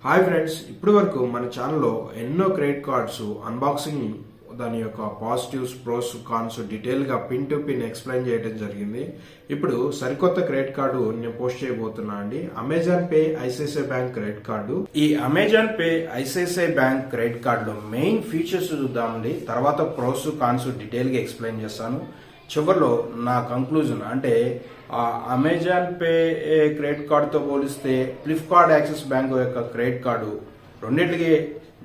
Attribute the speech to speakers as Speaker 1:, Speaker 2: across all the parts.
Speaker 1: Hi friends, ఇప్పటి వరకు మన ఛానల్లో ఎన్నో క్రెడిట్ కార్డ్స్ అన్బాక్సింగ్, దాని యొక్క పాజిటివ్స్, ప్రోస్, కాన్స్ డీటెయిల్గా పిన్ టు పిన్ ఎక్స్ప్లెయిన్ చేయడం జరిగింది. ఇప్పుడు సరికొత్త క్రెడిట్ కార్డు నేను పోస్ట్ చేయబోతున్నా అండి. Amazon Pay ICICI bank credit card. ఈ Amazon Pay ICICI bank credit కార్డులో మెయిన్ ఫీచర్స్ చూద్దామండి. తర్వాత ప్రోస్, కాన్స్ డీటెయిల్గా ఎక్స్ప్లెయిన్ చేస్తాను. చివరిలో నా కంక్లూజన్ అంటే అమెజాన్ పే క్రెడిట్ కార్డుతో పోలిస్తే ఫ్లిప్కార్ట్ యాక్సిస్ బ్యాంక్ యొక్క క్రెడిట్ కార్డు రెండింటికి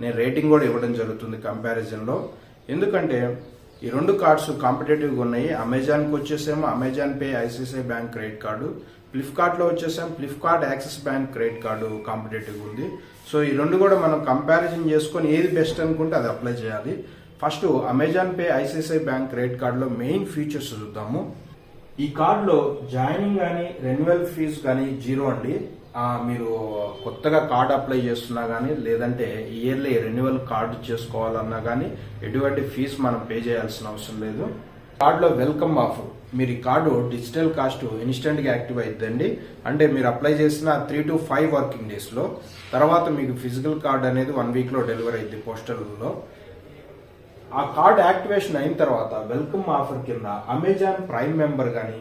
Speaker 1: నేను రేటింగ్ కూడా ఇవ్వడం జరుగుతుంది కంపారిజన్లో. ఎందుకంటే ఈ రెండు కార్డ్స్ కాంపిటేటివ్గా ఉన్నాయి. అమెజాన్కి వచ్చేసేమో Amazon Pay ICICI bank credit card, ఫ్లిప్కార్ట్లో వచ్చేసేమో Flipkart Axis bank credit card కాంపిటేటివ్గా ఉంది. సో ఈ రెండు కూడా మనం కంపారిజన్ చేసుకొని ఏది బెస్ట్ అనుకుంటే అది అప్లై చేయాలి. First Amazon Pay ICICI bank credit కార్డులో మెయిన్ ఫీచర్స్ చూద్దాము. ఈ కార్డులో జాయినింగ్ కానీ రెన్యువల్ ఫీజు కానీ జీరో అండి. మీరు కొత్తగా కార్డు అప్లై చేస్తున్నా కానీ లేదంటే ఇయర్లీ రెన్యువల్ కార్డు చేసుకోవాలన్నా కానీ ఎటువంటి ఫీజు మనం పే చేయాల్సిన అవసరం లేదు. కార్డులో వెల్కమ్ ఆఫర్, మీరు ఈ కార్డు డిజిటల్ కాస్ట్ ఇన్స్టెంట్గా యాక్టివ్ అవుతుందండి. అంటే మీరు అప్లై చేసిన 3 to 5 వర్కింగ్ డేస్లో. తర్వాత మీకు ఫిజికల్ కార్డు అనేది 1 వీక్లో డెలివరీ అయింది పోస్టల్లో. ఆ కార్డు యాక్టివేషన్ అయిన తర్వాత వెల్కమ్ ఆఫర్ కింద అమెజాన్ ప్రైమ్ మెంబర్ కానీ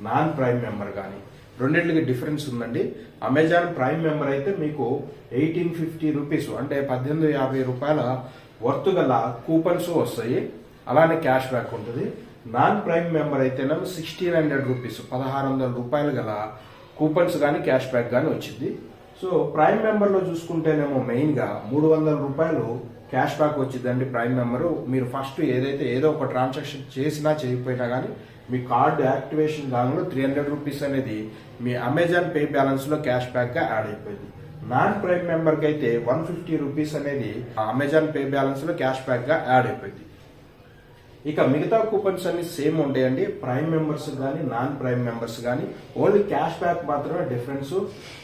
Speaker 1: నాన్ ప్రైమ్ మెంబర్ కానీ రెండింటికి డిఫరెన్స్ ఉందండి. అమెజాన్ ప్రైమ్ మెంబర్ అయితే మీకు 1850 రూపీస్ అంటే 1850 రూపాయల వర్త్ గల కూపన్స్ వస్తాయి, అలానే క్యాష్ బ్యాక్ ఉంటుంది. నాన్ ప్రైమ్ మెంబర్ అయితేనేమో 1600 రూపీస్ 1600 రూపాయలు గల కూపన్స్ కానీ క్యాష్ బ్యాక్ కానీ వచ్చింది. సో ప్రైమ్ మెంబర్లో చూసుకుంటేనేమో మెయిన్గా 300 రూపాయలు క్యాష్ బ్యాక్ వచ్చిందండి ప్రైమ్ మెంబరు. మీరు ఫస్ట్ ఏదో ఒక ట్రాన్సాక్షన్ చేసినా చేయకపోయినా కానీ మీ కార్డు యాక్టివేషన్ కాలంలో 300 రూపీస్ అనేది మీ అమెజాన్ పే బ్యాలెన్స్లో క్యాష్ బ్యాక్గా యాడ్ అయిపోయింది. నాన్ ప్రైమ్ మెంబర్కి అయితే 150 రూపీస్ అనేది అమెజాన్ పే బ్యాలెన్స్లో క్యాష్ బ్యాక్గా యాడ్ అయిపోయింది. ఇక మిగతా కూపన్స్ అన్ని సేమ్ ఉంటాయండి. ప్రైమ్ మెంబర్స్ కానీ నాన్ ప్రైమ్ మెంబర్స్ కానీ ఓన్లీ క్యాష్ బ్యాక్ మాత్రమే డిఫరెన్స్.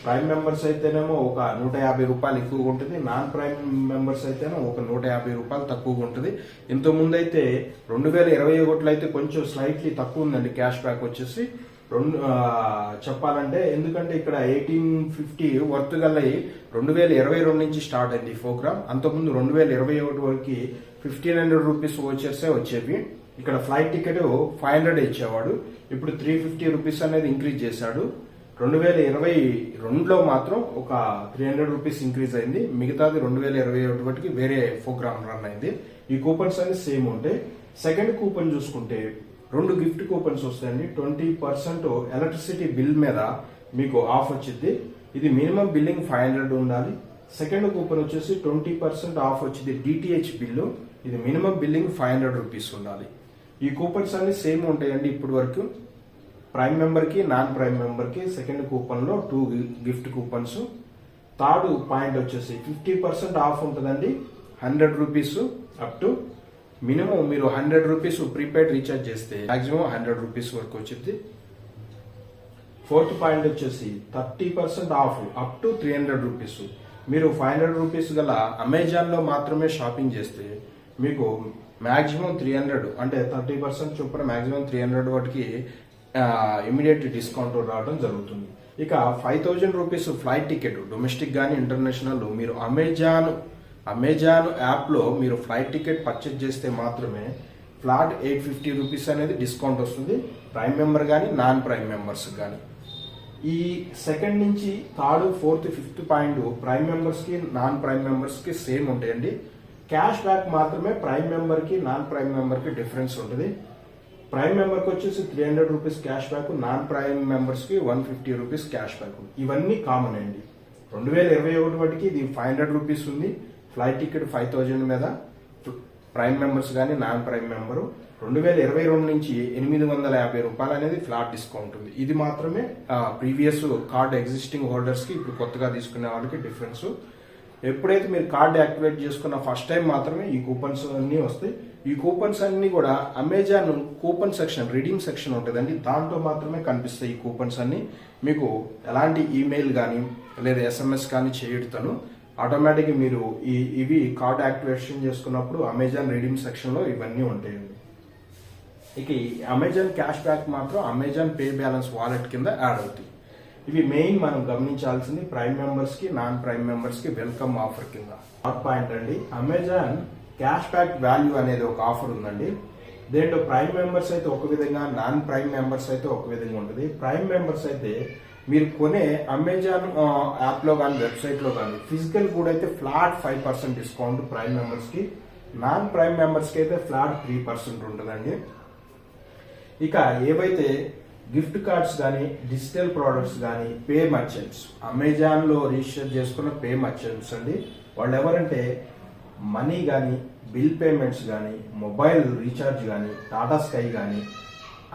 Speaker 1: ప్రైమ్ మెంబర్స్ అయితేనేమో ఒక 150 రూపాయలు ఎక్కువగా ఉంటుంది, నాన్ ప్రైమ్ మెంబర్స్ అయితేనే ఒక 150 రూపాయలు తక్కువగా ఉంటుంది. ఇంతకుముందు అయితే 2021 అయితే కొంచెం స్లైట్లీ తక్కువ ఉందండి క్యాష్ బ్యాక్ వచ్చేసి చెప్పాలంటే. ఎందుకంటే ఇక్కడ 1850 వర్త్ గల 2022 నుంచి స్టార్ట్ అయింది ఈ ప్రోగ్రామ్. అంతకుముందు 2021 వరకు 1500 రూపీస్ వచ్చేసే వచ్చేవి. ఇక్కడ ఫ్లైట్ టికెట్ 500 ఇచ్చేవాడు, ఇప్పుడు 350 రూపీస్ అనేది ఇంక్రీజ్ చేశాడు. 2022లో మాత్రం ఒక 300 రూపీస్ ఇంక్రీజ్ అయింది. మిగతాది 2021 వరకు వేరే ప్రోగ్రామ్ రన్ అయింది. ఈ కూపన్స్ అన్ని సేమ్ ఉంటాయి. సెకండ్ కూపన్ చూసుకుంటే 2 గిఫ్ట్ కూపన్స్ వస్తాయండి. 20% ఎలక్ట్రిసిటీ బిల్ మీద మీకు ఆఫ్ వచ్చింది. ఇది మినిమం బిల్లింగ్ 500 ఉండాలి. సెకండ్ కూపన్ వచ్చేసి 20% ఆఫ్ వచ్చింది డిటిహెచ్ బిల్లు. ఇది మినిమం బిల్లింగ్ 500 రూపీస్ ఉండాలి. ఈ కూపన్స్ అన్ని సేమ్ ఉంటాయండి ఇప్పటి వరకు ప్రైమ్ మెంబర్కి నాన్ ప్రైమ్ మెంబర్కి. సెకండ్ కూపన్లో 2 గిఫ్ట్ కూపన్స్. థర్డ్ పాయింట్ వచ్చేసి 50% ఆఫ్ ఉంటుందండి 100 రూపీస్ అప్ టు మినిమం మీరు 100 రూపీస్ ప్రీపెయిడ్ రీఛార్జ్ చేస్తే మాక్సిమం 100 రూపీస్ వరకు వచ్చింది. ఫోర్త్ పాయింట్ వచ్చేసి 30% ఆఫ్ అప్ టు 300 రూపీస్. మీరు 500 రూపీస్ గల అమెజాన్లో మాత్రమే షాపింగ్ చేస్తే మీకు మాక్సిమం 300 అంటే 30% చొప్పున మాక్సిమం 300 వాటికి ఇమీడియట్ డిస్కౌంట్ రావడం జరుగుతుంది. ఇక 5000 రూపీస్ ఫ్లైట్ టికెట్ డొమెస్టిక్ కానీ ఇంటర్నేషనల్ మీరు అమెజాన్ యాప్లో మీరు ఫ్లైట్ టికెట్ పర్చేజ్ చేస్తే మాత్రమే ఫ్లాట్ 850 రూపీస్ అనేది డిస్కౌంట్ వస్తుంది ప్రైమ్ మెంబర్ కానీ నాన్ ప్రైమ్ మెంబర్స్ కానీ. ఈ సెకండ్ నుంచి third, fourth, fifth point prime మెంబర్స్కి నాన్ ప్రైమ్ మెంబర్స్కి సేమ్ ఉంటాయండి. క్యాష్ బ్యాక్ మాత్రమే ప్రైమ్ మెంబర్కి నాన్ ప్రైమ్ మెంబర్కి డిఫరెన్స్ ఉంటుంది. ప్రైమ్ మెంబర్కి వచ్చేసి 300 rupees cash back, non prime మెంబర్స్కి 150 రూపీస్ క్యాష్ బ్యాక్. ఇవన్నీ కామన్ అండి. 2021 వాటికి ఇది 500 రూపీస్ ఉంది. ఫ్లైట్ టికెట్ 5000 మీద ప్రైమ్ మెంబర్స్ కానీ నాన్ ప్రైమ్ మెంబరు. 2022 నుంచి 850 రూపాయలు అనేది ఫ్లాట్ డిస్కౌంట్ ఉంది. ఇది మాత్రమే ప్రీవియస్ కార్డ్ ఎగ్జిస్టింగ్ హోల్డర్స్కి ఇప్పుడు కొత్తగా తీసుకునే వాళ్ళకి డిఫరెన్స్. ఎప్పుడైతే మీరు కార్డు యాక్టివేట్ చేసుకున్న ఫస్ట్ టైం మాత్రమే ఈ కూపన్స్ అన్నీ వస్తాయి. ఈ కూపన్స్ అన్ని కూడా Amazon coupon section, reading section ఉంటుందండి, దాంట్లో మాత్రమే కనిపిస్తాయి. ఈ కూపన్స్ అన్ని మీకు ఎలాంటి ఈమెయిల్ కానీ లేదా SMS కానీ చేయడుతాను. ఆటోమేటిక్గా మీరు ఇవి కార్డు యాక్టివేషన్ చేసుకున్నప్పుడు అమెజాన్ రీడింగ్ సెక్షన్లో ఇవన్నీ ఉంటాయండి. ఇక ఈ అమెజాన్ క్యాష్ బ్యాక్ మాత్రం అమెజాన్ పే బ్యాలెన్స్ వాలెట్ కింద యాడ్ అవుతుంది. ఇవి మెయిన్ మనం గమనించాల్సింది ప్రైమ్ మెంబర్స్ కి నాన్ ప్రైమ్ మెంబర్స్ కి వెల్కమ్ ఆఫర్ కింద. పాయింట్ అండి, అమెజాన్ క్యాష్ బ్యాక్ వాల్యూ అనేది ఒక ఆఫర్ ఉందండి. దేంట్లో ప్రైమ్ మెంబర్స్ అయితే ఒక విధంగా, నాన్ ప్రైమ్ మెంబర్స్ అయితే ఒక విధంగా ఉంటుంది. ప్రైమ్ మెంబర్స్ అయితే మీరు కొనే అమెజాన్ యాప్ లో కానీ వెబ్సైట్ లో కానీ ఫిజికల్ కూడా అయితే ఫ్లాట్ 5% డిస్కౌంట్ ప్రైమ్ మెంబర్స్ కి, నాన్ ప్రైమ్ మెంబర్స్ కి అయితే ఫ్లాట్ 3% ఉంటుందండి. ఇక ఏవైతే గిఫ్ట్ కార్డ్స్ కానీ డిజిటల్ ప్రోడక్ట్స్ కానీ పే మర్చెంట్స్, అమెజాన్ లో రిజిస్టర్ చేసుకున్న పే మర్చెంట్స్ అండి, వాళ్ళు ఎవరంటే మనీ కానీ, బిల్ పేమెంట్స్ కానీ, మొబైల్ రీఛార్జ్ కానీ, టాటా స్కై కానీ,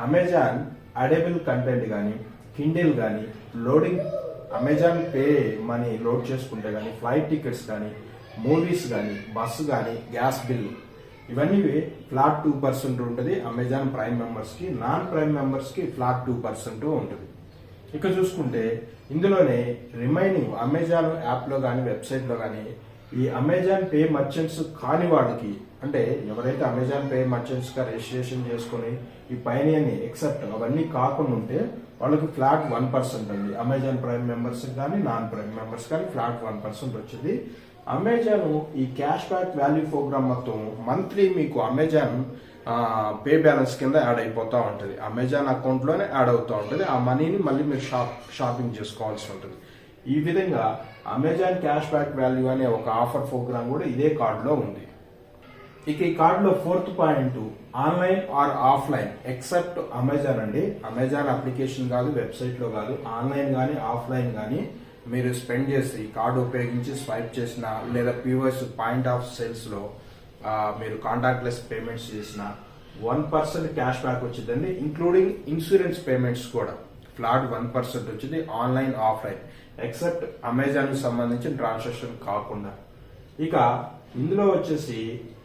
Speaker 1: అమెజాన్ అడేబుల్ కంటెంట్ కానీ, కిండిల్ కానీ, loading Amazon pay money load చేసుకుంటే కానీ, ఫ్లైట్ టికెట్స్ కానీ, మూవీస్ కానీ, బస్సు కానీ, గ్యాస్ బిల్, ఇవన్నీ ఫ్లాట్ 2% ఉంటుంది అమెజాన్ ప్రైమ్ మెంబర్స్ కి. నాన్ ప్రైమ్ మెంబర్స్ కి ఫ్లాట్ 2% ఉంటుంది. ఇక చూసుకుంటే ఇందులోనే రిమైనింగ్ అమెజాన్ యాప్ లో కానీ వెబ్సైట్ లో కానీ ఈ అమెజాన్ పే మర్చెంట్స్ కాని వాళ్ళకి, అంటే ఎవరైతే అమెజాన్ పే మర్చెంట్స్ గా రిజిస్ట్రేషన్ చేసుకుని ఈ పైన ఎక్సెప్ట్ అవన్నీ కాకుండా ఉంటే వాళ్ళకి ఫ్లాట్ 1% అండి. అమెజాన్ ప్రైమ్ మెంబర్స్ కానీ నాన్ ప్రైమ్ మెంబర్స్ కానీ ఫ్లాట్ 1% వచ్చింది. అమెజాన్ ఈ క్యాష్ బ్యాక్ వాల్యూ ప్రోగ్రామ్ మొత్తం మంత్లీ మీకు అమెజాన్ పే బ్యాలెన్స్ కింద యాడ్ అయిపోతూ ఉంటుంది. అమెజాన్ అకౌంట్ లోనే యాడ్ అవుతూ ఉంటుంది. ఆ మనీని మళ్ళీ మీరు షాపింగ్ చేసుకోవాల్సి ఉంటుంది. ఈ విధంగా అమెజాన్ క్యాష్ బ్యాక్ వాల్యూ అనే ఒక ఆఫర్ ప్రోగ్రామ్ కూడా ఇదే కార్డులో ఉంది. ఇక ఈ కార్డులో 4th point online or offline except Amazon అండి. అమెజాన్ అప్లికేషన్ కాదు, వెబ్సైట్ లో కాదు, ఆన్లైన్ కానీ ఆఫ్లైన్ కానీ మీరు స్పెండ్ చేసి కార్డు ఉపయోగించి స్వైప్ చేసిన లేదా POS పాయింట్ ఆఫ్ సేల్స్ లో మీరు కాంటాక్ట్ లెస్ పేమెంట్స్ చేసిన 1% క్యాష్ బ్యాక్ వచ్చిందండి. ఇంక్లూడింగ్ ఇన్సూరెన్స్ పేమెంట్స్ కూడా ఫ్లాట్ 1% వచ్చింది ఆన్లైన్ ఆఫ్లైన్ ఎక్సెప్ట్ అమెజాన్ కి సంబంధించిన ట్రాన్సాక్షన్ కాకుండా. ఇక ఇందులో వచ్చేసి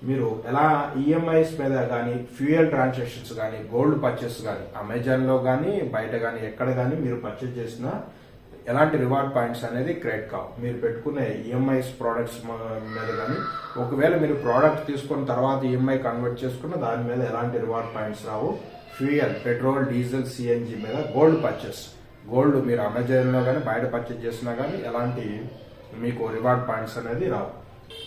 Speaker 1: మీరు ఎలా ఈఎంఐస్ మీద కానీ, ఫ్యూయల్ ట్రాన్సాక్షన్స్ కానీ, గోల్డ్ పర్చేస్ కానీ అమెజాన్ లో కానీ బయట కానీ ఎక్కడ కానీ మీరు పర్చేస్ చేసిన ఎలాంటి రివార్డ్ పాయింట్స్ అనేది క్రెడిట్ కావు. మీరు పెట్టుకునే ఈఎంఐస్ ప్రోడక్ట్స్ మీద కానీ, ఒకవేళ మీరు ప్రోడక్ట్ తీసుకున్న తర్వాత ఈఎంఐ కన్వర్ట్ చేసుకున్న దాని మీద ఎలాంటి రివార్డ్ పాయింట్స్ రావు. ఫ్యూయల్, పెట్రోల్, డీజిల్, సిఎన్జి మీద, గోల్డ్ పర్చేస్, గోల్డ్ మీరు అమెజాన్ లో కానీ బయట పర్చేస్ చేసినా కానీ ఎలాంటి మీకు రివార్డ్ పాయింట్స్ అనేది రావు.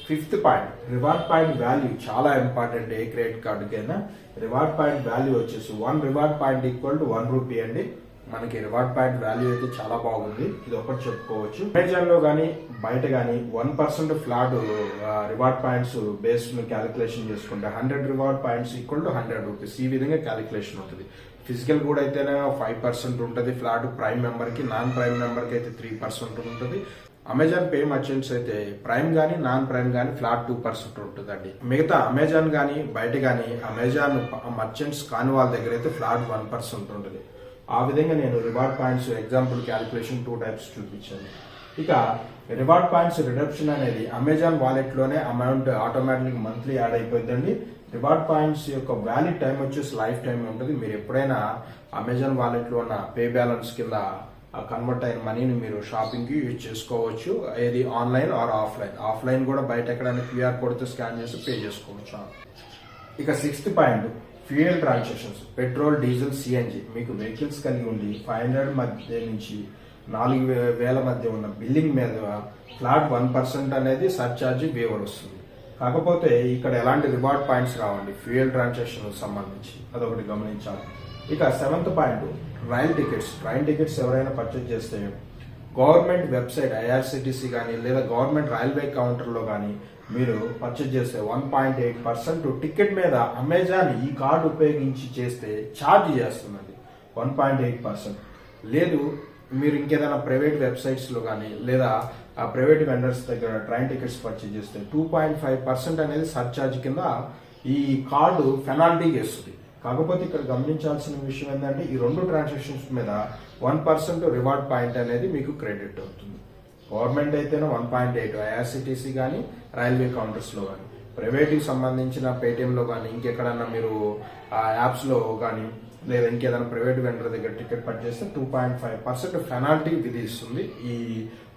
Speaker 1: 5th point reward point value చాలా ఇంపార్టెంట్. ఏ క్రెడిట్ కార్డుకైనా రివార్డ్ పాయింట్ వాల్యూ వచ్చేసి 1 reward point equal to 1 rupee అండి. మనకి రివార్డ్ పాయింట్ వాల్యూ అయితే చాలా బాగుంది, ఇది ఒకటి చెప్పుకోవచ్చు. అమెజాన్ లో కానీ బయట కానీ 1% flat reward points base calculation చేసుకుంటే 100 reward points equal to 100 rupees, ఈ విధంగా క్యాలిక్యులేషన్ ఉంటుంది. ఫిజికల్ కూడా అయితేనే 5% ఉంటుంది ఫ్లాట్ ప్రైమ్ మెంబర్ కి, నాన్ ప్రైమ్ మెంబర్ కి అయితే 3% ఉంటుంది. అమెజాన్ పే మర్చెంట్స్ అయితే ప్రైమ్ గానీ నాన్ ప్రైమ్ గానీ ఫ్లాట్ 2% ఉంటుందండి. మిగతా అమెజాన్ గానీ బయట గానీ అమెజాన్ మర్చెంట్స్ కాని వాళ్ళ దగ్గర అయితే ఫ్లాట్ 1% ఉంటుంది. ఆ విధంగా నేను reward points example calculation 2 types చూపించాను. ఇక రివార్డ్ పాయింట్స్ రిడప్షన్ అనేది అమెజాన్ వాలెట్ లోనే అమౌంట్ ఆటోమేటిక్ మంత్లీ యాడ్ అయిపోయిందండి. రివార్డ్ పాయింట్స్ యొక్క వ్యాలిడ్ టైం వచ్చేసి లైఫ్ టైం ఉంటుంది. మీరు ఎప్పుడైనా అమెజాన్ వాలెట్ లో ఉన్న పే బ్యాలెన్స్ కింద కన్వర్ట్ అయిన మనీని మీరు షాపింగ్ కి యూజ్ చేసుకోవచ్చు. ఏది ఆన్లైన్ ఆర్ ఆఫ్లైన్. ఆఫ్లైన్ కూడా బయట ఎక్కడైనా QR కోడ్ తో స్కాన్ చేసి పే చేసుకోవచ్చు. ఇక 6th point fuel transactions, petrol, diesel, CNG. మీకు వెహికల్స్ కలిగి ఉండి 500 మధ్య నుంచి 4000 మధ్య ఉన్న బిల్లింగ్ మీద ఫ్లాట్ 1% అనేది సర్చార్జ్ వేవర్ వస్తుంది. కాకపోతే ఇక్కడ ఎలాంటి రివార్డ్ పాయింట్స్ రావండి ఫ్యూయల్ ట్రాన్సాక్షన్ సంబంధించి, అదొకటి గమనించాలి. ఇక 7th point rail tickets. Train tickets ఎవరైనా పర్చేజ్ చేస్తే గవర్నమెంట్ వెబ్సైట్ IRCTC కానీ లేదా గవర్నమెంట్ రైల్వే కౌంటర్ లో కానీ మీరు పర్చేజ్ చేస్తే 1.8% టికెట్ మీద అమెజాన్ ఈ కార్డు ఉపయోగించి చేస్తే ఛార్జ్ చేస్తుందండి 1.8%. లేదు మీరు ఇంకేదైనా ప్రైవేట్ వెబ్సైట్స్ లో కానీ లేదా ఆ ప్రైవేట్ వెండర్స్ దగ్గర ట్రైన్ టికెట్స్ పర్చేజ్ చేస్తే 2.5% అనేది సర్చార్జ్ కింద ఈ కార్డు పెనాల్టీ చేస్తుంది. కాకపోతే ఇక్కడ గమనించాల్సిన విషయం ఏంటంటే ఈ 2 ట్రాన్సాక్షన్స్ మీద 1% రివార్డ్ పాయింట్ అనేది మీకు క్రెడిట్ అవుతుంది. గవర్నమెంట్ అయితేనే 1.8, IRCTC కానీ రైల్వే కౌంటర్స్ లో కానీ, ప్రైవేట్ కి సంబంధించిన పేటిఎం లో కానీ ఇంకెక్కడన్నా మీరు యాప్స్ లో కానీ లేదా ఇంకేదైనా ప్రైవేట్ వెండర్ దగ్గర టికెట్ పర్చేస్తే 2.5% పెనాల్టీ విధిస్తుంది ఈ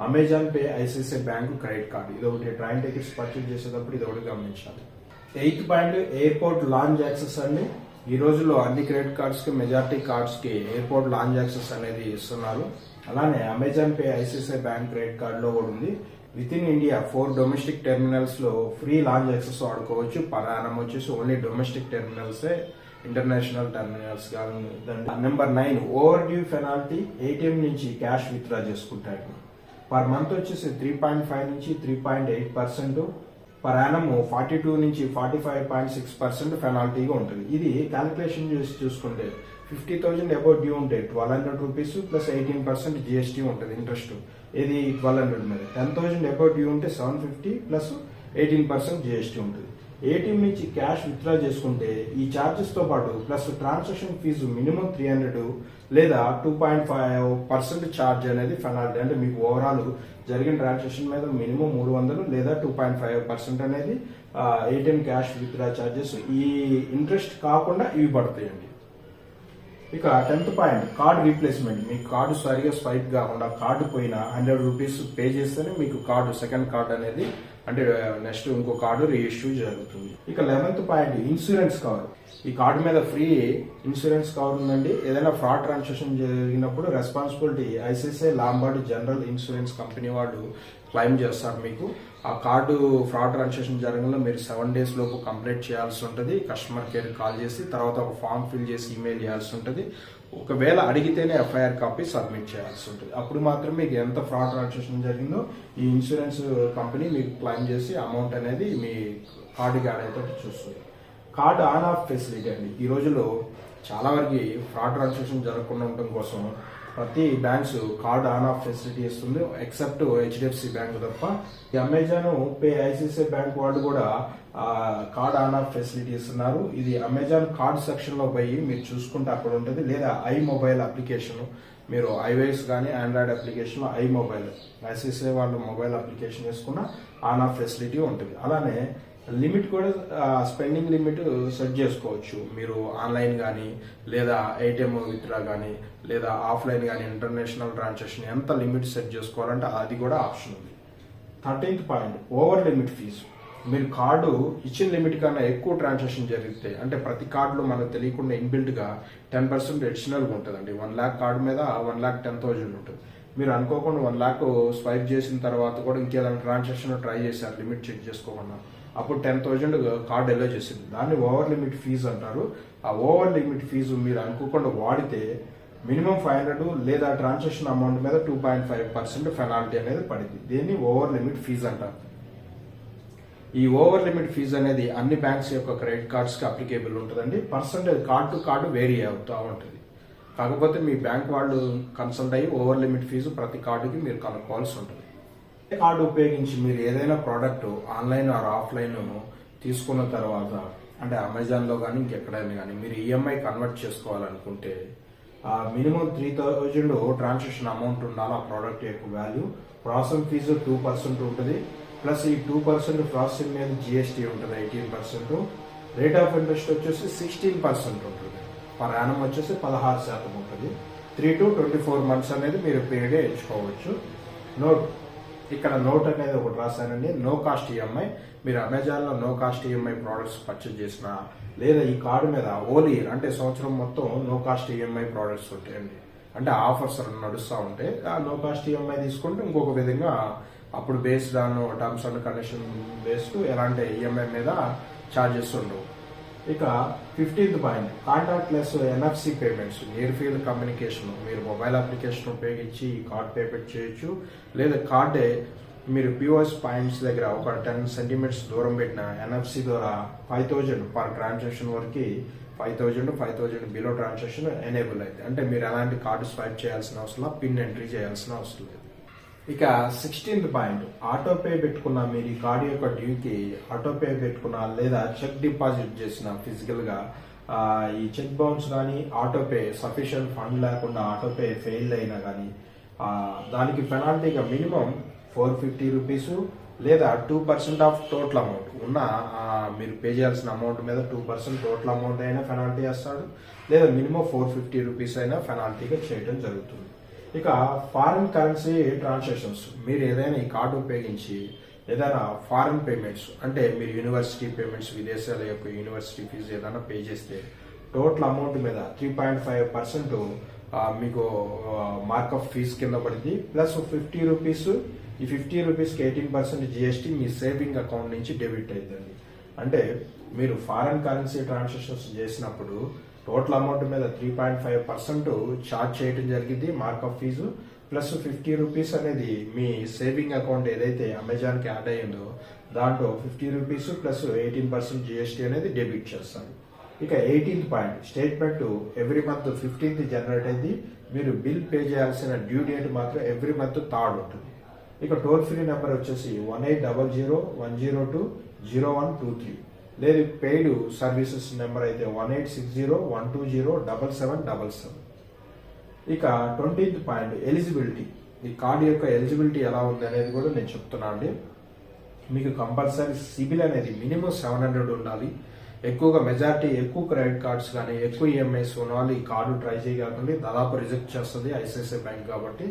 Speaker 1: Amazon pay ICICI bank credit card. ఇది ఒకటి ట్రైన్ టికెట్స్ పర్చేజ్ చేసేటప్పుడు ఇది ఒకటి గమనించాలి. 8th point airport lounge access అండి. ఈ రోజుల్లో అన్ని క్రెడిట్ కార్డ్స్ కి మెజారిటీ కార్డ్స్ కి ఎయిర్పోర్ట్ లాంజ్ యాక్సెస్ అనేది ఇస్తున్నారు. అలానే Amazon Pay ICICI bank credit కార్డులో కూడా ఉంది. With in India 4 domestic terminals లో ఫ్రీ లాంచ్ యాక్సెస్ వాడుకోవచ్చు. పర్ యానం వచ్చేసి ఓన్లీ డొమెస్టిక్ టెర్మినల్సే, ఇంటర్నేషనల్ టెర్మినల్స్ కానీ. Number 9 over due penalty ATM నుంచి క్యాష్ విత్డ్రా చేసుకుంటారు. పర్ మంత్ వచ్చేసి 3.5 నుంచి 3.8%, పర్ యానం 42 నుంచి 45.6% పెనాల్టీగా ఉంటుంది. ఇది క్యాలిక్యులేషన్ చేసి చూసుకుంటే 50,000 అబౌట్ డ్యూ ఉంటే 1,200 రూపీస్ ప్లస్ 18% జిఎస్టీ ఉంటుంది ఇంట్రెస్ట్. ఇది 1,200 మీద. 10,000 అబౌట్ డ్యూ ఉంటే 750 ప్లస్ 18% జిఎస్టీ ఉంటుంది. ఏటీఎం నుంచి క్యాష్ విత్డ్రా చేసుకుంటే ఈ ఛార్జెస్ తో పాటు ప్లస్ ట్రాన్సాక్షన్ ఫీజు మినిమం 300 లేదా 2.5% ఛార్జ్ అనేది పెనాల్టీ. అంటే మీకు ఓవరాల్ జరిగిన ట్రాన్సాక్షన్ మీద మినిమం 300 లేదా 2.5% అనేది ఏటీఎం క్యాష్ విత్డ్రా ఛార్జెస్. ఈ ఇంట్రెస్ట్ కాకుండా ఇవి పడతాయండి. ఇక 10th పాయింట్ కార్డ్ రీప్లేస్మెంట్. మీ కార్డు సరిగా స్వైప్ కాకుండా కార్డు పోయిన 100 రూపీస్ పే చేస్తేనే మీకు కార్డు సెకండ్ కార్డు అనేది అంటే నెక్స్ట్ ఇంకో కార్డు రీఇష్యూ జరుగుతుంది. ఇక 11th పాయింట్ ఇన్సూరెన్స్ కవర్. ఈ కార్డు మీద ఫ్రీ ఇన్సూరెన్స్ కవర్ ఉందండి. ఏదైనా ఫ్రాడ్ ట్రాన్సాక్షన్ జరిగినప్పుడు responsibility ICICI Lombard general insurance company వాళ్ళు క్లెయిమ్ చేస్తారు మీకు. ఆ కార్డు ఫ్రాడ్ ట్రాన్సాక్షన్ జరగడంలో మీరు 7 days లోపు కంప్లీట్ చేయాల్సి ఉంటుంది. కస్టమర్ కేర్ కాల్ చేసి తర్వాత ఒక ఫామ్ ఫిల్ చేసి ఈమెయిల్ చేయాల్సి ఉంటుంది. ఒకవేళ అడిగితేనే ఎఫ్ఐఆర్ కాపీ సబ్మిట్ చేయాల్సి ఉంటుంది. అప్పుడు మాత్రం మీకు ఎంత ఫ్రాడ్ ట్రాన్సాక్షన్ జరిగిందో ఈ ఇన్సూరెన్స్ కంపెనీ మీకు క్లెయిమ్ చేసి అమౌంట్ అనేది మీ కార్డు యాడ్ అయితే చూస్తుంది. కార్డు ఆన్ ఆఫ్ ఫెసిలిటీ అండి. ఈ రోజుల్లో చాలా వరకు ఫ్రాడ్ ట్రాన్సాక్షన్ జరగకుండా ఉండటం కోసం ప్రతి banks card on off facility ఇస్తుంది, ఎక్సెప్ట్ హెచ్డిఎఫ్సి బ్యాంక్ తప్ప. ఈ అమెజాన్ పే ఐసిఐసిఐ బ్యాంక్ వాళ్ళు కూడా కార్డ్ ఆన్ ఆఫ్ ఫెసిలిటీ ఇస్తున్నారు. ఇది అమెజాన్ కార్డ్ సెక్షన్ లో పోయి మీరు చూసుకుంటే అక్కడ ఉంటుంది. లేదా ఐ మొబైల్ అప్లికేషన్, మీరు ఐఓఎస్ కానీ Android application I mobile ICICI వాళ్ళు మొబైల్ అప్లికేషన్ వేసుకున్న ఆన్ ఆఫ్ ఫెసిలిటీ ఉంటుంది. అలానే లిమిట్ కూడా స్పెండింగ్ లిమిట్ సెట్ చేసుకోవచ్చు. మీరు ఆన్లైన్ కానీ లేదా ఏటీఎం విత్డ్రా కానీ లేదా ఆఫ్లైన్ కానీ ఇంటర్నేషనల్ ట్రాన్సాక్షన్ ఎంత లిమిట్ సెట్ చేసుకోవాలంటే అది కూడా ఆప్షన్ ఉంది. 13th point over limit fees. మీరు కార్డు ఇచ్చిన లిమిట్ కన్నా ఎక్కువ ట్రాన్సాక్షన్ జరిగితే అంటే ప్రతి కార్డులో మనకు తెలియకుండా ఇన్బిల్ట్ గా 10% అడిషనల్గా ఉంటుందండి. 1 lakh కార్డు మీద 1,10,000 ఉంటుంది. మీరు అనుకోకుండా 1 lakh స్వైప్ చేసిన తర్వాత కూడా ఇంకేదైనా ట్రాన్సాక్షన్ ట్రై చేశారు లిమిట్ చెక్ చేసుకోకుండా, అప్పుడు 10,000 కార్డు ఎలో చేసింది. దాన్ని ఓవర్ లిమిట్ ఫీజు అంటారు. ఆ ఓవర్ లిమిట్ ఫీజు మీరు అనుకోకుండా వాడితే మినిమం 500 లేదా ట్రాన్సాక్షన్ అమౌంట్ మీద 2.5% పెనాల్టీ అనేది పడింది. దీన్ని ఓవర్ లిమిట్ ఫీజు అంటారు. ఈ ఓవర్ లిమిట్ ఫీజు అనేది అన్ని బ్యాంక్స్ యొక్క క్రెడిట్ కార్డ్స్ కి అప్లికేబుల్ ఉంటుందండి. Percentage card to card vary అవుతూ ఉంటుంది. కాకపోతే మీ బ్యాంక్ వాళ్ళు కన్సల్ట్ అయ్యి ఓవర్ లిమిట్ ఫీజు ప్రతి కార్డుకి మీరు కనుక్కోవాల్సి ఉంటుంది. కార్డు ఉపయోగించి మీరు ఏదైనా ప్రోడక్ట్ ఆన్లైన్ ఆర్ ఆఫ్లైన్ తీసుకున్న తర్వాత అంటే అమెజాన్ లో కానీ ఇంకెక్కడైనా కానీ మీరు ఈఎంఐ కన్వర్ట్ చేసుకోవాలనుకుంటే మినిమం 3,000 ట్రాన్సాక్షన్ అమౌంట్ ఉండాలి. ఆ ప్రోడక్ట్ యొక్క వాల్యూ. ప్రాసెసింగ్ ఫీజు 2% ఉంటుంది. ప్లస్ ఈ 2% ప్రాసెసింగ్ మీద జిఎస్టీ ఉంటుంది 18%. రేట్ ఆఫ్ ఇంట్రెస్ట్ వచ్చేసి 16% ఉంటుంది. పర్ యానం వచ్చేసి 16% ఉంటుంది. 3 to 24 months అనేది మీరు పేగా ఎంచుకోవచ్చు. నోట్, ఇక్కడ నోట్ అనేది ఒకటి రాశానండి. No cost EMI. మీరు అమెజాన్ లో no cost EMI products purchase చేసినా లేదా ఈ కార్డు మీద ఓల్ ఇయర్ అంటే సంవత్సరం మొత్తం నో కాస్ట్ ఈఎంఐ ప్రోడక్ట్స్ ఉంటాయండి. అంటే ఆఫర్స్ నడుస్తూ ఉంటే ఆ నో కాస్ట్ ఈఎంఐ తీసుకుంటే ఇంకొక విధంగా అప్పుడు based on terms and condition based ఎలాంటి ఈఎంఐ మీద ఛార్జెస్ ఉండవు. ఇక 15th point contact less NFC payments. Near field communication. మీరు మొబైల్ అప్లికేషన్ ఉపయోగించి ఈ కార్డ్ పేమెంట్ చేయొచ్చు. లేదా కార్డే మీరు పిఓఎస్ పాయింట్స్ దగ్గర ఒక 10 centimeters దూరం పెట్టిన ఎన్ఎఫ్సి ద్వారా 5,000 పర్ ట్రాన్సాక్షన్ వరకు 5,000 బిలో ట్రాన్సాక్షన్ ఎనేబుల్ అయితే అంటే మీరు ఎలాంటి కార్డు స్వైప్ చేయాల్సిన అవసరం, పిన్ ఎంట్రీ చేయాల్సిన అవసరం లేదు. ఇక 16th పాయింట్ ఆటోపే పెట్టుకున్న మీరు ఈ కార్డు యొక్క డ్యూకి ఆటోపే పెట్టుకున్న లేదా చెక్ డిపాజిట్ చేసిన ఫిజికల్ గా ఈ చెక్ బౌన్స్ కానీ ఆటోపే సఫిషియంట్ ఫండ్ లేకుండా ఆటోపే ఫెయిల్ అయినా కానీ దానికి పెనాల్టీగా మినిమం 450 రూపీస్ లేదా 2% ఆఫ్ టోటల్ అమౌంట్ ఉన్న మీరు పే చేయాల్సిన అమౌంట్ మీద 2% టోటల్ అమౌంట్ అయినా పెనాల్టీ వేస్తాడు. లేదా మినిమం 450 రూపీస్ అయినా పెనాల్టీగా చేయడం జరుగుతుంది. ఇక ఫారిన్ కరెన్సీ ట్రాన్సాక్షన్స్. మీరు ఏదైనా ఈ కార్డు ఉపయోగించి ఏదైనా ఫారిన్ పేమెంట్స్ అంటే మీరు యూనివర్సిటీ పేమెంట్స్ విదేశాల యొక్క యూనివర్సిటీ ఫీజు ఏదైనా పే చేస్తే టోటల్ అమౌంట్ మీద 3.5% మీకు మార్కప్ ఫీజ్ కింద పడింది. ప్లస్ 50 రూపీస్, ఈ 50 రూపీస్కి 18% జిఎస్టీ మీ సేవింగ్ అకౌంట్ నుంచి డెబిట్ అవుతుంది. అంటే మీరు ఫారెన్ కరెన్సీ ట్రాన్సాక్షన్స్ చేసినప్పుడు టోటల్ అమౌంట్ మీద 3.5% ఛార్జ్ చేయడం జరిగింది మార్కప్ ఫీజు. ప్లస్ 50 రూపీస్ అనేది మీ సేవింగ్ అకౌంట్ ఏదైతే అమెజాన్కి యాడ్ అయ్యిందో దాంట్లో 50 రూపీస్ ప్లస్ 18% జిఎస్టీ అనేది డెబిట్ చేస్తారు. ఇక 18th point, statement every month 15th generate అయింది. మీరు బిల్ పే చేయాల్సిన డ్యూ డేట్ మాత్రం ఎవ్రీ మంత్ 3rd ఉంటుంది. ఇక టోల్ ఫ్రీ నెంబర్ వచ్చేసి 1800-102-0123, లేదు పెయిడ్ సర్వీసెస్ నెంబర్ అయితే 1860-120-7777. ఇక 20th పాయింట్, ఎలిజిబిలిటీ. ఈ కార్డు యొక్క ఎలిజిబిలిటీ ఎలా ఉంది అనేది కూడా నేను చెప్తున్నా అండి. మీకు కంపల్సరీ సిబిల్ అనేది మినిమం 700 ఉండాలి. ఎక్కువగా మెజారిటీ ఎక్కువ క్రెడిట్ కార్డ్స్ కానీ ఎక్కువ ఈఎంఐస్ ఉన్న వాళ్ళు ఈ కార్డు ట్రై చేయకండి, దాదాపు రిజెక్ట్ చేస్తుంది ఐసిఐసిఐ బ్యాంక్ కాబట్టి.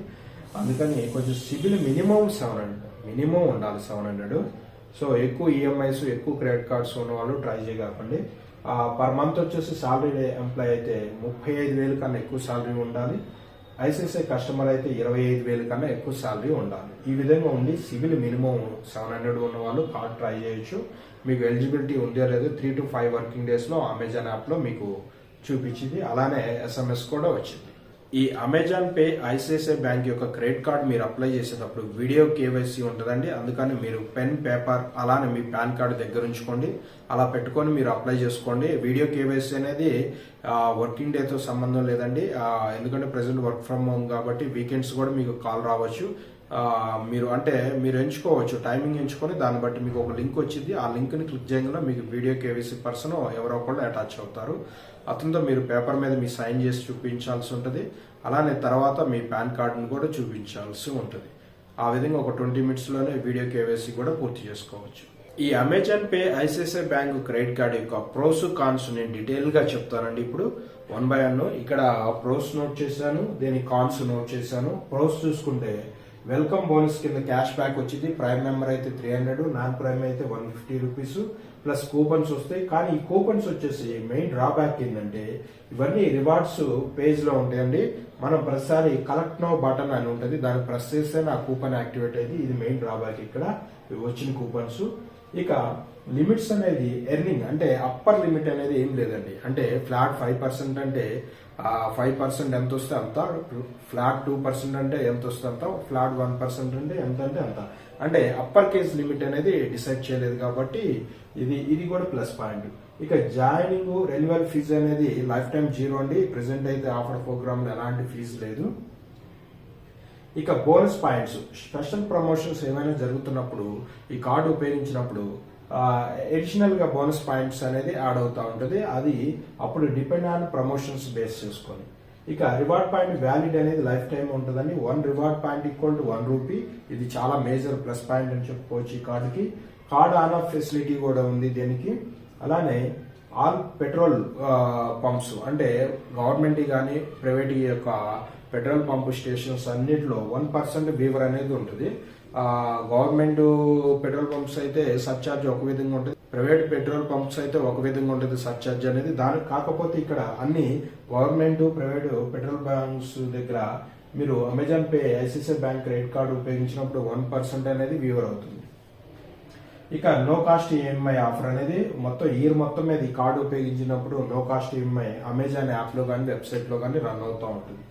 Speaker 1: అందుకని కొంచెం సిబిల్ మినిమం 700 మినిమం ఉండాలి 700. సో ఎక్కువ ఈఎంఐస్ ఎక్కువ క్రెడిట్ కార్డ్స్ ఉన్న వాళ్ళు ట్రై చేయకండి. పర్ మంత్ వచ్చేసి సాలరీ ఎంప్లాయ్ అయితే 35,000 కన్నా ఎక్కువ సాలరీ ఉండాలి. ఐసిఐసిఐ కస్టమర్ అయితే 25,000 కన్నా ఎక్కువ సాలరీ ఉండాలి. ఈ విధంగా ఉండి సిబిల్ మినిమం 700 ఉన్న వాళ్ళు కార్డ్ ట్రై చేయొచ్చు. మీకు ఎలిజిబిలిటీ ఉందో లేదో 3 to 5 వర్కింగ్ డేస్లో అమెజాన్ యాప్లో మీకు చూపించింది. అలానే SMS కూడా వచ్చింది. ఈ అమెజాన్ పే ఐసిఐసిఐ బ్యాంక్ యొక్క క్రెడిట్ కార్డ్ మీరు అప్లై చేసేటప్పుడు వీడియో కేవైసీ ఉంటుందండి. అందుకని మీరు పెన్, పేపర్ అలానే మీ పాన్ కార్డు దగ్గర ఉంచుకోండి. అలా పెట్టుకొని మీరు అప్లై చేసుకోండి. వీడియో కేవైసీ అనేది వర్కింగ్ డేతో సంబంధం లేదండి. ఎందుకంటే ప్రెసెంట్ వర్క్ ఫ్రమ్ హోమ్ కాబట్టి వీకెండ్స్ కూడా మీకు కాల్ రావచ్చు. మీరు ఎంచుకోవచ్చు, టైమింగ్ ఎంచుకొని దాన్ని బట్టి మీకు ఒక లింక్ వచ్చింది. ఆ లింక్ని క్లిక్ చేయగానే మీకు వీడియో కేవైసీ పర్సన్ ఎవరో ఒకళ్ళు అటాచ్ అవుతారు. అతనితో మీరు పేపర్ మీద మీ సైన్ చేసి చూపించాల్సి ఉంటుంది. అలానే తర్వాత మీ పాన్ కార్డును కూడా చూపించాల్సి ఉంటుంది. ఆ విధంగా ఒక 20 minutesలోనే వీడియో కేవైసీ కూడా పూర్తి చేసుకోవచ్చు. ఈ Amazon Pay ICICI bank credit card యొక్క ప్రోస్ కాన్స్ నేను డీటెయిల్గా చెప్తానండి. ఇప్పుడు 1 by 1 ఇక్కడ ప్రోస్ నోట్ చేశాను, దీని కాన్స్ నోట్ చేశాను. ప్రోస్ చూసుకుంటే వెల్కమ్ బోనస్ కింద క్యాష్ బ్యాక్ వచ్చింది. ప్రైమ్ మెంబర్ అయితే 300, నాన్ ప్రైమ్ అయితే 150 రూపీస్ ప్లస్ కూపన్స్ వస్తాయి. కానీ ఈ కూపన్స్ వచ్చేసి మెయిన్ డ్రాబ్యాక్ ఏంటంటే ఇవన్నీ రివార్డ్స్ పేజ్ లో ఉంటాయండి. మనం ప్రతిసారి కలెక్ట్ నో బటన్ అని ఉంటుంది, దాన్ని ప్రెస్ చేస్తే నా కూపన్ యాక్టివేట్ అయింది. ఇది మెయిన్ డ్రాబ్యాక్ ఇక్కడ వచ్చిన కూపన్స్. ఇక లిమిట్స్ అనేది ఎర్నింగ్ అంటే అప్పర్ లిమిట్ అనేది ఏం లేదండి. అంటే ఫ్లాట్ 5% అంటే 5% ఎంత వస్తే అంత, ఫ్లాట్ 2% అంటే ఎంత వస్తే అంత, ఫ్లాట్ 1% అంటే ఎంత అంటే అంత. అంటే అప్పర్ కేస్ లిమిట్ అనేది డిసైడ్ చేయలేదు కాబట్టి ఇది కూడా ప్లస్ పాయింట్. ఇక జాయినింగ్ రెన్యువల్ ఫీజు అనేది లైఫ్ టైం 0 అండి. ప్రెసెంట్ అయితే ఆఫర్ ప్రోగ్రామ్ లో ఎలాంటి ఫీజు లేదు. ఇక బోనస్ పాయింట్స్, స్పెషల్ ప్రమోషన్స్ ఏమైనా జరుగుతున్నప్పుడు ఈ కార్డు ఉపయోగించినప్పుడు అడిషనల్ గా బోనస్ పాయింట్స్ అనేది యాడ్ అవుతా ఉంటుంది. అది అప్పుడు డిపెండ్ ఆన్ ప్రమోషన్స్ బేస్ చేసుకొని. ఇక రివార్డ్ పాయింట్ వ్యాలిడ్ అనేది లైఫ్ టైం ఉంటుందండి. 1 reward point equal to 1 rupee. ఇది చాలా మేజర్ ప్లస్ పాయింట్ అని చెప్పుకోవచ్చు ఈ కార్డుకి. కార్డ్ ఆన్ ఆఫ్ ఫెసిలిటీ కూడా ఉంది దీనికి. అలానే ఆల్ పెట్రోల్ పంప్స్ అంటే గవర్నమెంట్ కానీ ప్రైవేట్ యొక్క పెట్రోల్ పంప్ స్టేషన్స్ అన్నిటిలో 1% వీవర్ అనేది ఉంటుంది. గవర్నమెంట్ పెట్రోల్ పంప్స్ అయితే సర్చార్జ్ ఒక విధంగా ఉంటుంది, ప్రైవేట్ పెట్రోల్ పంప్స్ అయితే ఒక విధంగా ఉంటుంది సర్చార్జ్ అనేది. దానికి కాకపోతే ఇక్కడ అన్ని గవర్నమెంట్ ప్రైవేట్ పెట్రోల్ పంప్స్ దగ్గర మీరు Amazon Pay ICICI bank credit card ఉపయోగించినప్పుడు 1% అనేది వీవర్ అవుతుంది. ఇక నో కాస్ట్ ఈఎంఐ ఆఫర్ అనేది మొత్తం ఇయర్ మొత్తం మీద ఈ కార్డు ఉపయోగించినప్పుడు no cost EMI Amazon app లో కానీ వెబ్సైట్ లో కానీ రన్ అవుతూ ఉంటుంది.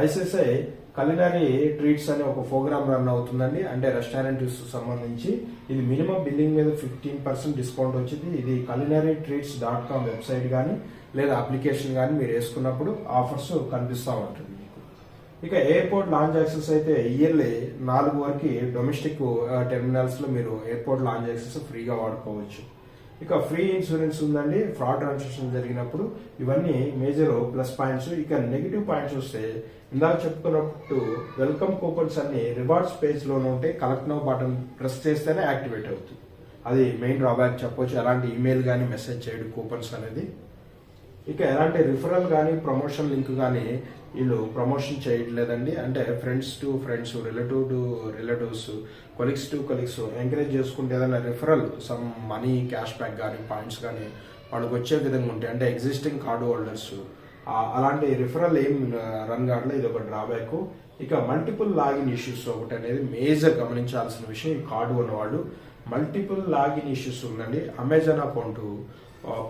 Speaker 1: ఐసిఐసిఐ కలినరీ ట్రీట్స్ అనే ఒక ప్రోగ్రామ్ రన్ అవుతుందండి. అంటే రెస్టారెంట్స్ సంబంధించి ఇది మినిమం బిల్లింగ్ మీద 15% డిస్కౌంట్ వచ్చింది. ఇది culinary-treats.com వెబ్సైట్ కానీ లేదా అప్లికేషన్ కానీ మీరు వేసుకున్నప్పుడు ఆఫర్స్ కనిపిస్తూ ఉంటుంది మీకు. ఇక ఎయిర్పోర్ట్ లాంచ్ యాక్సెస్ అయితే ఇయర్లీ 4 వరకు డొమెస్టిక్ టెర్మినల్స్ లో మీరు ఎయిర్పోర్ట్ లాంచ్ యాక్సెస్ ఫ్రీగా వాడుకోవచ్చు. ఇక ఫ్రీ ఇన్సూరెన్స్ ఉందండి ఫ్రాడ్ ట్రాన్సాక్షన్ జరిగినప్పుడు. ఇవన్నీ మేజర్ ప్లస్ పాయింట్స్. ఇక నెగిటివ్ పాయింట్స్ వస్తే ఇందాక చెప్పుకున్నట్టు వెల్కమ్ కూపన్స్ అన్ని రివార్డ్స్ పేజ్ లోనే ఉంటే కలెక్ట్ నౌ బటన్ ప్రెస్ చేస్తేనే యాక్టివేట్ అవుతుంది. అది మెయిన్ డ్రాబ్యాక్ చెప్పొచ్చు. ఎలాంటి ఈమెయిల్ కానీ మెసేజ్ చేయడు కూపన్స్ అనేది. ఇక ఎలాంటి రిఫరల్ కానీ ప్రమోషన్ లింక్ కానీ వీళ్ళు ప్రమోషన్ చేయట్లేదండి. అంటే friends to friends, relative to relatives, colleagues to colleagues encourage చేసుకుంటే ఏదైనా referral some money cash back కానీ పాయింట్స్ కానీ వాళ్ళకి వచ్చే విధంగా ఉంటాయి. అంటే ఎగ్జిస్టింగ్ కార్డు హోల్డర్స్ అలాంటి రిఫరల్ ఏం రన్ కావట్లేదు, ఇది ఒక డ్రాబ్యాక్. ఇక మల్టిపుల్ లాగిన్ ఇష్యూస్ ఒకటి అనేది మేజర్ గమనించాల్సిన విషయం. ఈ కార్డు ఉన్నవాళ్ళు మల్టిపుల్ లాగిన్ ఇష్యూస్ ఉందండి. అమెజాన్ అకౌంట్,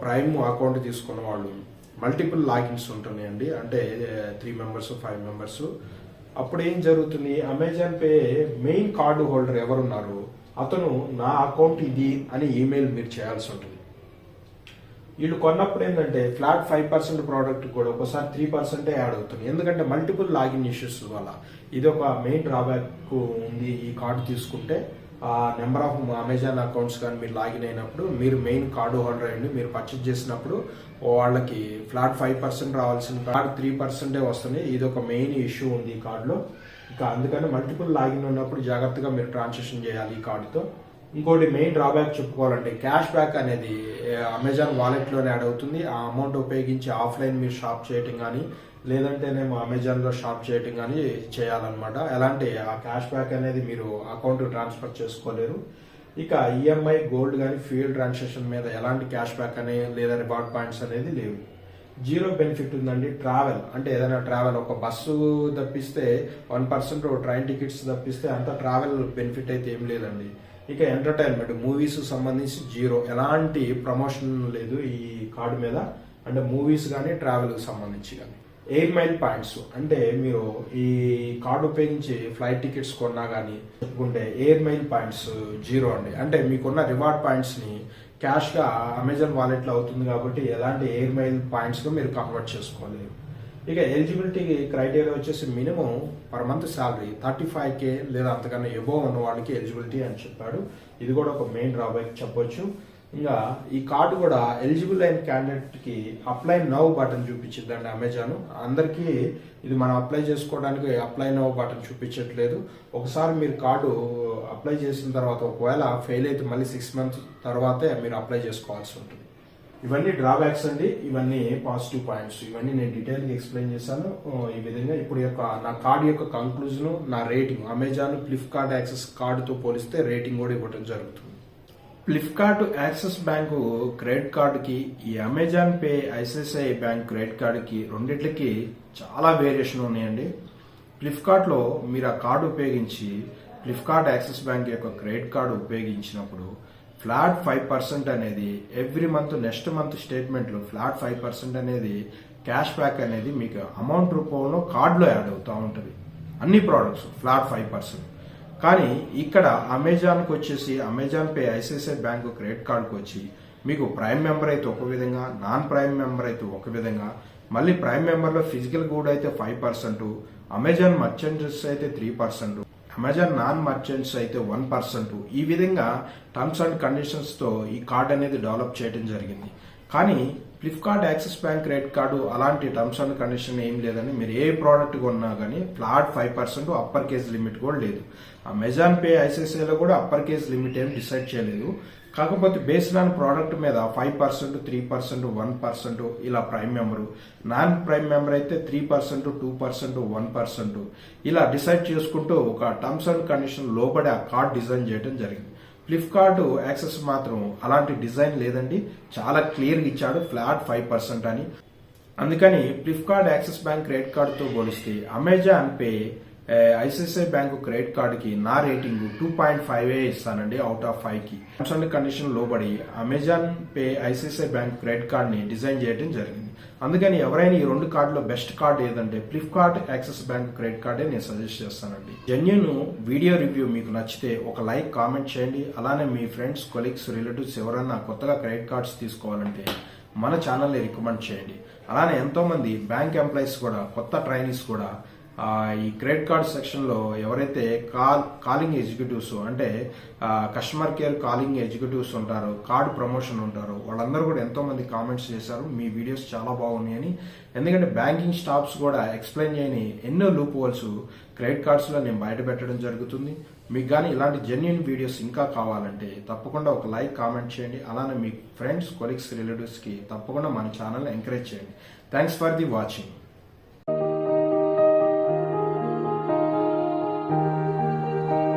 Speaker 1: ప్రైమ్ అకౌంట్ తీసుకున్న వాళ్ళు మల్టిపుల్ లాగిన్స్ ఉంటున్నాయండి, అంటే 3 మెంబర్స్ 5 మెంబర్స్. అప్పుడు ఏం జరుగుతుంది, Amazon pay main card holder ఎవరున్నారు అతను నా అకౌంట్ ఇది అని ఈమెయిల్ మీరు చేయాల్సి ఉంటుంది. వీళ్ళు కొన్నప్పుడు ఏంటంటే ఫ్లాట్ 5% ప్రోడక్ట్ కూడా ఒకసారి 3% యాడ్ అవుతుంది, ఎందుకంటే మల్టిపుల్ లాగిన్ ఇష్యూస్ వల్ల. ఇది ఒక మెయిన్ డ్రాబ్యాక్ ఉంది. ఈ కార్డు తీసుకుంటే ఆ నెంబర్ ఆఫ్ అమెజాన్ అకౌంట్స్ కానీ మీరు లాగిన్ అయినప్పుడు మీరు మెయిన్ కార్డు హోల్డర్ అయ్యండి, మీరు పర్చేజ్ చేసినప్పుడు వాళ్ళకి ఫ్లాట్ 5% రావాల్సిన కార్డు 3% వస్తుంది. ఇది ఒక మెయిన్ ఇష్యూ ఉంది ఈ కార్డులో. ఇక అందుకని మల్టిపుల్ లాగిన్ ఉన్నప్పుడు జాగ్రత్తగా మీరు ట్రాన్సాక్షన్ చేయాలి ఈ కార్డుతో. ఇంకోటి మెయిన్ డ్రాబ్యాక్ చెప్పుకోవాలంటే క్యాష్ బ్యాక్ అనేది అమెజాన్ వాలెట్లోనే యాడ్ అవుతుంది. ఆ అమౌంట్ ఉపయోగించి ఆఫ్లైన్ మీరు షాప్ చేయటం కానీ లేదంటేనేమో అమెజాన్లో షాప్ చేయటం కానీ చేయాలన్నమాట. ఎలాంటి ఆ క్యాష్ బ్యాక్ అనేది మీరు అకౌంట్ ట్రాన్స్ఫర్ చేసుకోలేరు. ఇక ఈఎంఐ, గోల్డ్ కానీ ఫ్యూయల్ ట్రాన్సాక్షన్ మీద ఎలాంటి క్యాష్ బ్యాక్ అనే లేదా రివార్డ్ పాయింట్స్ అనేది లేవు. జీరో బెనిఫిట్ ఉందండి ట్రావెల్, అంటే ఏదైనా ట్రావెల్ ఒక బస్సు తప్పిస్తే 1%, ట్రైన్ టికెట్స్ తప్పిస్తే అంత ట్రావెల్ బెనిఫిట్ అయితే ఏం లేదండి. ఇక ఎంటర్టైన్మెంట్, మూవీస్ సంబంధించి జీరో, ఎలాంటి ప్రమోషన్ లేదు ఈ కార్డు మీద, అంటే మూవీస్ కానీ ట్రావెల్కి సంబంధించి కానీ. ఎయిర్ మైల్ పాయింట్స్, అంటే మీరు ఈ కార్డు ఉపయోగించి ఫ్లైట్ టికెట్స్ కొన్నా కానీ చెప్పుకుంటే ఎయిర్ మైల్ పాయింట్స్ జీరో అండి. అంటే మీకున్న రివార్డ్ పాయింట్స్ని క్యాష్గా అమెజాన్ వాలెట్లో అవుతుంది కాబట్టి ఎలాంటి ఎయిర్ మైల్ పాయింట్స్గా మీరు కన్వర్ట్ చేసుకోలేరు. ఇక ఎలిజిబిలిటీ క్రైటీరియా వచ్చేసి minimum per month salary 35K లేదా అంతకన్నా ఎబోవ్ ఉన్న వాళ్ళకి ఎలిజిబిలిటీ అని చెప్పాడు. ఇది కూడా ఒక మెయిన్ డ్రాబ్యాక్ చెప్పొచ్చు. ఇంకా ఈ కార్డు కూడా ఎలిజిబుల్ అయిన క్యాండిడేట్ కి అప్లై నౌ బటన్ చూపించిందండి అమెజాన్. అందరికీ ఇది మనం అప్లై చేసుకోవడానికి అప్లై నౌ బటన్ చూపించట్లేదు. ఒకసారి మీరు కార్డు అప్లై చేసిన తర్వాత ఒకవేళ ఫెయిల్ అయితే మళ్ళీ 6 months తర్వాతే మీరు అప్లై చేసుకోవాల్సి ఉంటుంది. ఇవన్నీ డ్రాబ్యాక్స్ అండి, ఇవన్నీ పాజిటివ్ పాయింట్స్. ఇవన్నీ నేను డీటెయిల్గా ఎక్స్ప్లెయిన్ చేశాను ఈ విధంగా. ఇప్పుడు నా కార్డు యొక్క కంక్లూజన్, నా రేటింగ్ అమెజాన్ ఫ్లిప్కార్ట్ యాక్సెస్ కార్డుతో పోలిస్తే రేటింగ్ కూడా ఇవ్వడం జరుగుతుంది. ఫ్లిప్కార్ట్ యాక్సిస్ బ్యాంకు క్రెడిట్ కార్డుకి ఈ Amazon Pay ICICI bank credit కార్డుకి రెండిట్లకి చాలా వేరియేషన్ ఉన్నాయండి. ఫ్లిప్కార్ట్లో మీరు ఆ కార్డు ఉపయోగించి ఫ్లిప్కార్ట్ యాక్సిస్ బ్యాంక్ యొక్క క్రెడిట్ కార్డు ఉపయోగించినప్పుడు ఫ్లాట్ 5% అనేది ఎవ్రీ మంత్ నెక్స్ట్ మంత్ స్టేట్మెంట్లో ఫ్లాట్ 5% అనేది క్యాష్ బ్యాక్ అనేది మీకు అమౌంట్ రూపంలో కార్డులో యాడ్ అవుతూ ఉంటుంది. అన్ని ప్రోడక్ట్స్ ఫ్లాట్ 5%. కానీ ఇక్కడ అమెజాన్కి వచ్చేసి Amazon Pay ICICI bank credit కార్డుకి వచ్చి మీకు ప్రైమ్ మెంబర్ అయితే ఒక విధంగా, నాన్ ప్రైమ్ మెంబర్ అయితే ఒక విధంగా, మళ్ళీ ప్రైమ్ మెంబర్లో ఫిజికల్ గూడ్ అయితే 5%, అమెజాన్ మర్చెంట్స్ అయితే 3%, అమెజాన్ నాన్ మర్చెంట్స్ అయితే 1%. ఈ విధంగా టర్మ్స్ అండ్ కండిషన్స్తో ఈ కార్డ్ అనేది డెవలప్ చేయడం జరిగింది. కానీ Flipkart Axis bank credit card అలాంటి టర్మ్స్ అండ్ కండిషన్ ఏం లేదని మీరు ఏ ప్రోడక్ట్ కొన్నా కానీ ఫ్లాట్ 5% అప్పర్ కేజ్ లిమిట్ కూడా లేదు. అమెజాన్ పే ఐసిఐసిఐలో కూడా అప్పర్ కేజ్ లిమిట్ ఏం డిసైడ్ చేయలేదు. కాకపోతే బేస్డ్ ఆన్ ప్రోడక్ట్ మీద 5%, 3%, 1% ఇలా prime member, non prime member అయితే 3%, 2%, 1% ఇలా డిసైడ్ చేసుకుంటూ ఒక టర్మ్స్ అండ్ కండిషన్ లోబడి ఆ కార్డ్ డిజైన్ చేయడం జరిగింది. ఫ్లిప్కార్ట్ యాక్సెస్ మాత్రం అలాంటి డిజైన్ లేదండి, చాలా క్లియర్గా ఇచ్చాడు ఫ్లాట్ 5% అని. అందుకని ఫ్లిప్కార్ట్ యాక్సిస్ బ్యాంక్ క్రెడిట్ కార్డుతో పోలిస్తే Amazon Pay ICICI bank credit కార్డుకి నా రేటింగ్ 2.5 ఇస్తానండి అవుట్ ఆఫ్ 5కి. టర్మ్స్ అండ్ కండిషన్ లోబడి Amazon Pay ICICI bank credit కార్డ్ని డిజైన్ చేయడం జరిగింది. అందుకని ఎవరైనా ఈ రెండు కార్డులో బెస్ట్ కార్డు ఏదంటే ఫ్లిప్కార్ట్ యాక్సిస్ బ్యాంక్ క్రెడిట్ కార్డే నేను సజెస్ట్ చేస్తానండి. జెన్యూన్ వీడియో రివ్యూ మీకు నచ్చితే ఒక లైక్, కామెంట్ చేయండి. అలానే మీ ఫ్రెండ్స్, కొలీగ్స్, రిలేటివ్స్ ఎవరైనా కొత్తగా క్రెడిట్ కార్డ్స్ తీసుకోవాలంటే మన ఛానల్ని రికమెండ్ చేయండి. అలానే ఎంతోమంది బ్యాంక్ ఎంప్లాయీస్ కూడా, కొత్త ట్రైనీస్ కూడా ఈ క్రెడిట్ కార్డ్ సెక్షన్లో ఎవరైతే కాలింగ్ ఎగ్జిక్యూటివ్స్ అంటే కస్టమర్ కేర్ కాలింగ్ ఎగ్జిక్యూటివ్స్ ఉంటారో, కార్డ్ ప్రమోషన్ ఉంటారో వాళ్ళందరూ కూడా ఎంతో మంది కామెంట్స్ చేశారు మీ వీడియోస్ చాలా బాగున్నాయని. ఎందుకంటే బ్యాంకింగ్ స్టాఫ్స్ కూడా ఎక్స్ప్లెయిన్ చేయని ఎన్నో లూప్ హోల్స్ క్రెడిట్ కార్డ్స్లో నేను బయట పెట్టడం జరుగుతుంది. మీకు కానీ ఇలాంటి జెన్యూన్ వీడియోస్ ఇంకా కావాలంటే తప్పకుండా ఒక లైక్, కామెంట్ చేయండి. అలానే మీ ఫ్రెండ్స్, కొలీగ్స్, రిలేటివ్స్కి తప్పకుండా మన ఛానల్ని ఎంకరేజ్ చేయండి. Thanks for the watching.